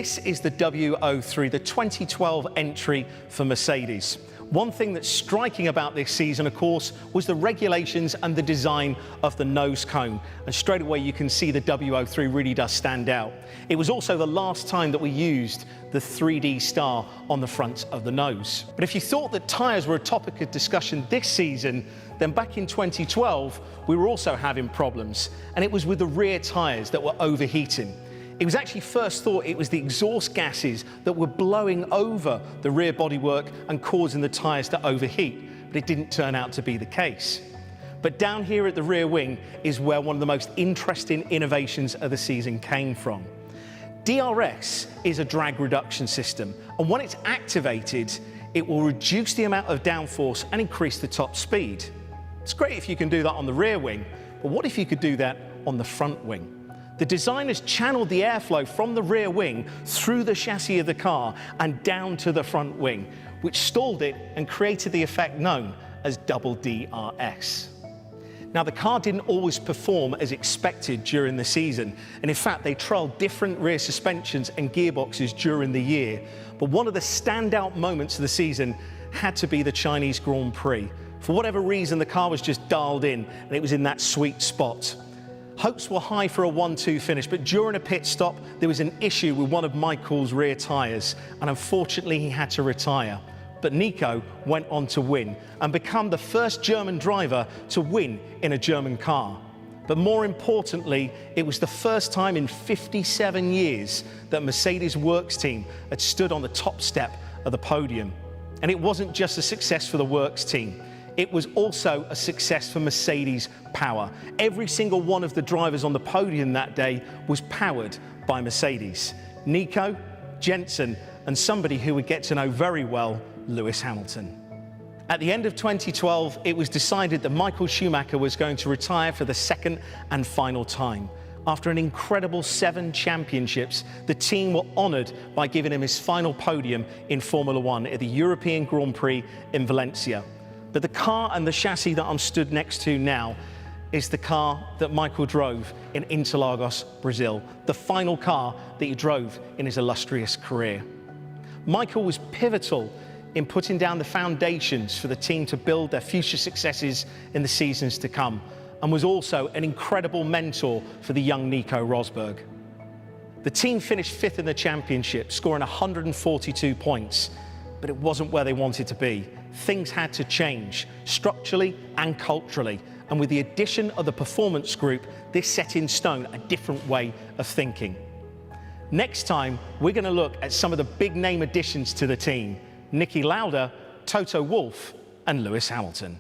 This is the W03, the 2012 entry for Mercedes. One thing that's striking about this season, of course, was the regulations and the design of the nose cone. And straight away you can see the W03 really does stand out. It was also the last time that we used the 3D star on the front of the nose. But if you thought that tyres were a topic of discussion this season, then back in 2012, we were also having problems. And it was with the rear tyres that were overheating. It was actually first thought it was the exhaust gases that were blowing over the rear bodywork and causing the tyres to overheat, but it didn't turn out to be the case. But down here at the rear wing is where one of the most interesting innovations of the season came from. DRS is a drag reduction system, and when it's activated, it will reduce the amount of downforce and increase the top speed. It's great if you can do that on the rear wing, but what if you could do that on the front wing? The designers channeled the airflow from the rear wing through the chassis of the car and down to the front wing, which stalled it and created the effect known as double DRS. Now, the car didn't always perform as expected during the season, and in fact, they trialled different rear suspensions and gearboxes during the year. But one of the standout moments of the season had to be the Chinese Grand Prix. For whatever reason, the car was just dialed in, and it was in that sweet spot. Hopes were high for a 1-2 finish, but during a pit stop, there was an issue with one of Michael's rear tyres, and unfortunately he had to retire. But Nico went on to win and become the first German driver to win in a German car. But more importantly, it was the first time in 57 years that Mercedes Works team had stood on the top step of the podium. And it wasn't just a success for the Works team. It was also a success for Mercedes power. Every single one of the drivers on the podium that day was powered by Mercedes. Nico, Jensen, and somebody who would get to know very well, Lewis Hamilton. At the end of 2012, it was decided that Michael Schumacher was going to retire for the second and final time. After an incredible 7 championships, the team were honoured by giving him his final podium in Formula One at the European Grand Prix in Valencia. But the car and the chassis that I'm stood next to now is the car that Michael drove in Interlagos, Brazil, the final car that he drove in his illustrious career. Michael was pivotal in putting down the foundations for the team to build their future successes in the seasons to come, and was also an incredible mentor for the young Nico Rosberg. The team finished 5th in the championship, scoring 142 points, but it wasn't where they wanted to be. Things had to change, structurally and culturally, and with the addition of the performance group, this set in stone a different way of thinking. Next time, we're going to look at some of the big name additions to the team: Niki Lauda, Toto Wolff, and Lewis Hamilton.